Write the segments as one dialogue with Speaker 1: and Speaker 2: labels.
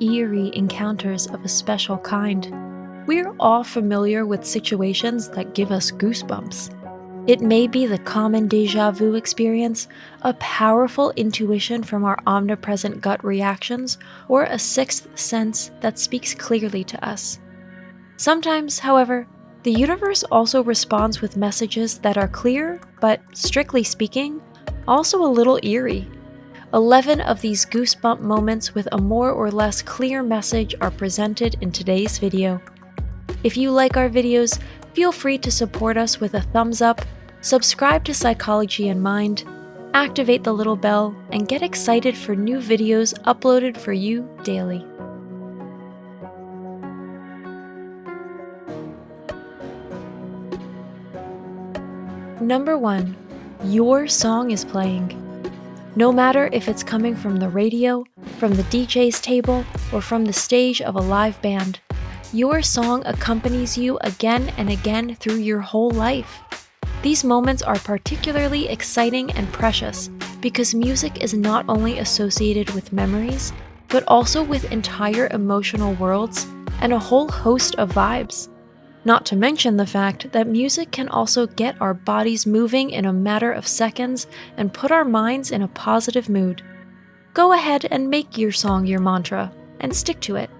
Speaker 1: eerie encounters of a special kind. We're all familiar with situations that give us goosebumps. It may be the common deja vu experience, a powerful intuition from our omnipresent gut reactions, or a sixth sense that speaks clearly to us. Sometimes, however, the universe also responds with messages that are clear, but strictly speaking, also a little eerie. 11 of these goosebump moments with a more or less clear message are presented in today's video. If you like our videos, feel free to support us with a thumbs up, subscribe to Psychology in Mind, activate the little bell, and get excited for new videos uploaded for you daily. Number 1. Your song is playing. No matter if it's coming from the radio, from the DJ's table, or from the stage of a live band, your song accompanies you again and again through your whole life. These moments are particularly exciting and precious because music is not only associated with memories, but also with entire emotional worlds and a whole host of vibes. Not to mention the fact that music can also get our bodies moving in a matter of seconds and put our minds in a positive mood. Go ahead and make your song your mantra and stick to it.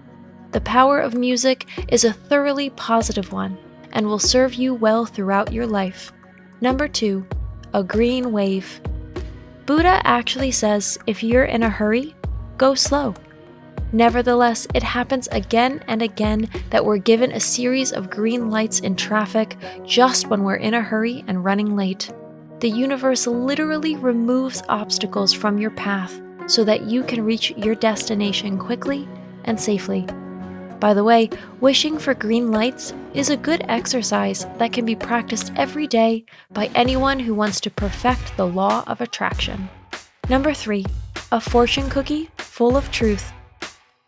Speaker 1: The power of music is a thoroughly positive one and will serve you well throughout your life. Number 2. A green wave. Buddha actually says if you're in a hurry, go slow. Nevertheless, it happens again and again that we're given a series of green lights in traffic just when we're in a hurry and running late. The universe literally removes obstacles from your path so that you can reach your destination quickly and safely. By the way, wishing for green lights is a good exercise that can be practiced every day by anyone who wants to perfect the law of attraction. Number 3. A fortune cookie full of truth.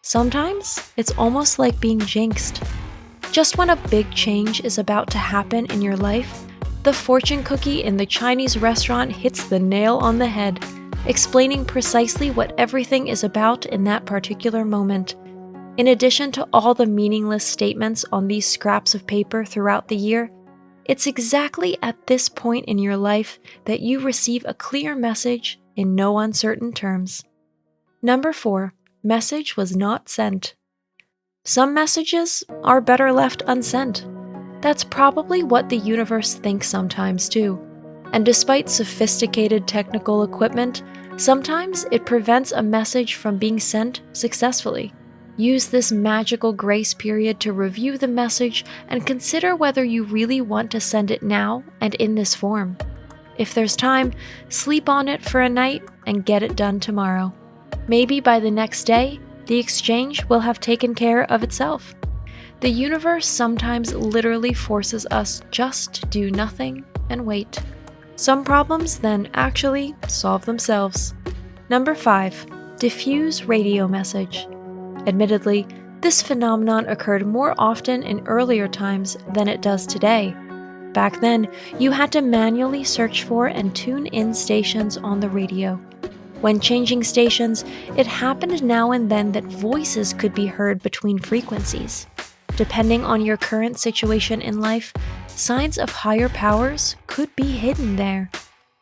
Speaker 1: Sometimes, it's almost like being jinxed. Just when a big change is about to happen in your life, the fortune cookie in the Chinese restaurant hits the nail on the head, explaining precisely what everything is about in that particular moment. In addition to all the meaningless statements on these scraps of paper throughout the year, it's exactly at this point in your life that you receive a clear message in no uncertain terms. Number 4. Message was not sent. Some messages are better left unsent. That's probably what the universe thinks sometimes too. And despite sophisticated technical equipment, sometimes it prevents a message from being sent successfully. Use this magical grace period to review the message and consider whether you really want to send it now and in this form. If there's time, sleep on it for a night and get it done tomorrow. Maybe by the next day, the exchange will have taken care of itself. The universe sometimes literally forces us just to do nothing and wait. Some problems then actually solve themselves. Number 5. Diffuse radio message. Admittedly, this phenomenon occurred more often in earlier times than it does today. Back then, you had to manually search for and tune in stations on the radio. When changing stations, it happened now and then that voices could be heard between frequencies. Depending on your current situation in life, signs of higher powers could be hidden there.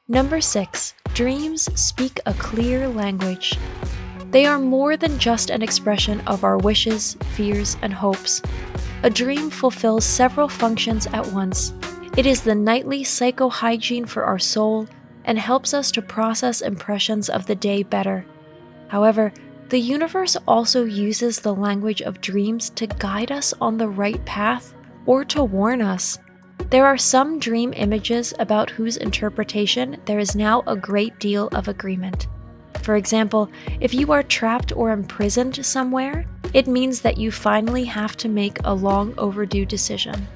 Speaker 1: Number 6. Dreams speak a clear language. They are more than just an expression of our wishes, fears, and hopes. A dream fulfills several functions at once. It is the nightly psychohygiene for our soul and helps us to process impressions of the day better. However, the universe also uses the language of dreams to guide us on the right path or to warn us. There are some dream images about whose interpretation there is now a great deal of agreement. For example, if you are trapped or imprisoned somewhere, it means that you finally have to make a long overdue decision.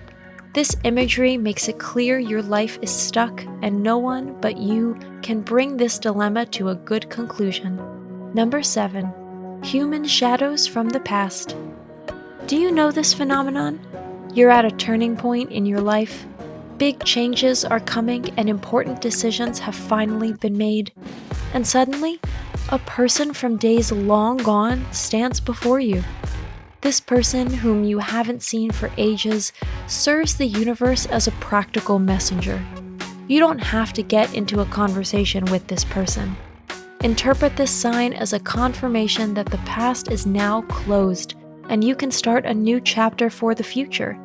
Speaker 1: This imagery makes it clear your life is stuck and no one but you can bring this dilemma to a good conclusion. Number 7. Human shadows from the past. Do you know this phenomenon? You're at a turning point in your life. Big changes are coming and important decisions have finally been made. And suddenly, a person from days long gone stands before you. This person, whom you haven't seen for ages, serves the universe as a practical messenger. You don't have to get into a conversation with this person. Interpret this sign as a confirmation that the past is now closed, and you can start a new chapter for the future.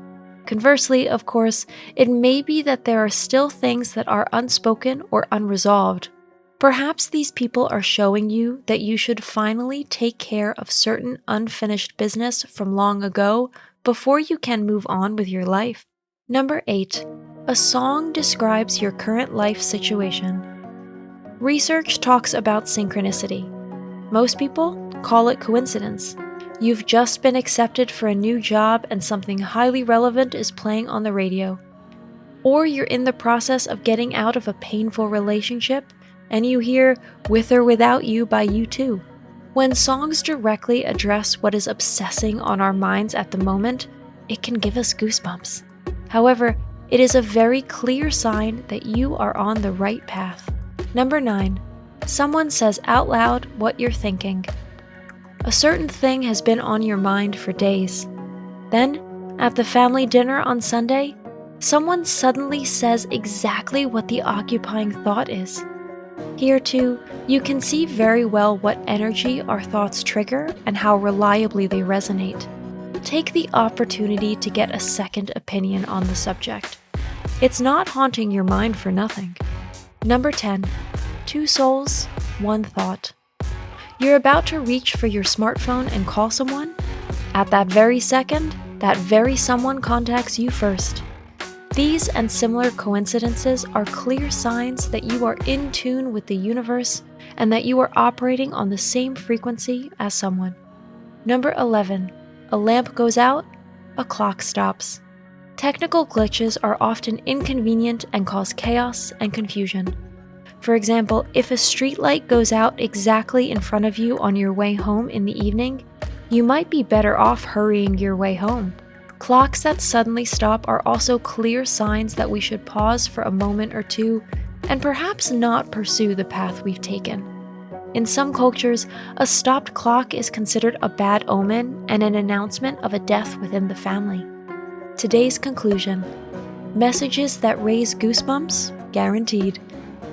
Speaker 1: Conversely, of course, it may be that there are still things that are unspoken or unresolved. Perhaps these people are showing you that you should finally take care of certain unfinished business from long ago before you can move on with your life. Number 8. A song describes your current life situation. Research talks about synchronicity. Most people call it coincidence. You've just been accepted for a new job and something highly relevant is playing on the radio. Or you're in the process of getting out of a painful relationship and you hear With or Without You by U2. When songs directly address what is obsessing on our minds at the moment, it can give us goosebumps. However, it is a very clear sign that you are on the right path. Number 9. Someone says out loud what you're thinking. A certain thing has been on your mind for days. Then, at the family dinner on Sunday, someone suddenly says exactly what the occupying thought is. Here too, you can see very well what energy our thoughts trigger and how reliably they resonate. Take the opportunity to get a second opinion on the subject. It's not haunting your mind for nothing. Number 10. 2 souls, 1 thought. You're about to reach for your smartphone and call someone? At that very second, that very someone contacts you first. These and similar coincidences are clear signs that you are in tune with the universe and that you are operating on the same frequency as someone. Number 11. A lamp goes out, a clock stops. Technical glitches are often inconvenient and cause chaos and confusion. For example, if a streetlight goes out exactly in front of you on your way home in the evening, you might be better off hurrying your way home. Clocks that suddenly stop are also clear signs that we should pause for a moment or two and perhaps not pursue the path we've taken. In some cultures, a stopped clock is considered a bad omen and an announcement of a death within the family. Today's conclusion: messages that raise goosebumps, guaranteed.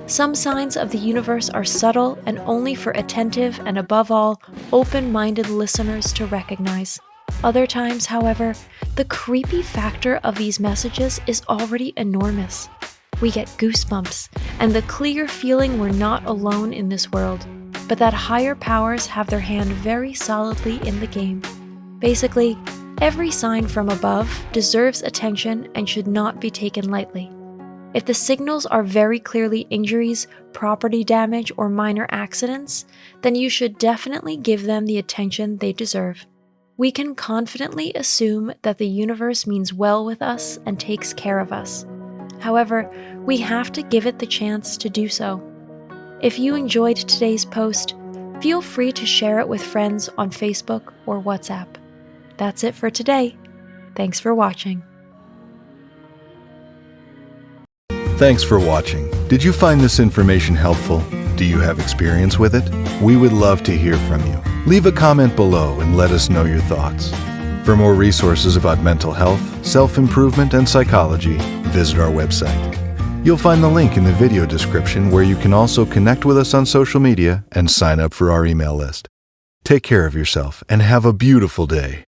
Speaker 1: Some signs of the universe are subtle and only for attentive and, above all, open-minded listeners to recognize. Other times, however, the creepy factor of these messages is already enormous. We get goosebumps and the clear feeling we're not alone in this world, but that higher powers have their hand very solidly in the game. Basically, every sign from above deserves attention and should not be taken lightly. If the signals are very clearly injuries, property damage, or minor accidents, then you should definitely give them the attention they deserve. We can confidently assume that the universe means well with us and takes care of us. However, we have to give it the chance to do so. If you enjoyed today's post, feel free to share it with friends on Facebook or WhatsApp. That's it for today. Thanks for watching.
Speaker 2: Thanks for watching. Did you find this information helpful? Do you have experience with it? We would love to hear from you. Leave a comment below and let us know your thoughts. For more resources about mental health, self-improvement, and psychology, visit our website. You'll find the link in the video description where you can also connect with us on social media and sign up for our email list. Take care of yourself and have a beautiful day.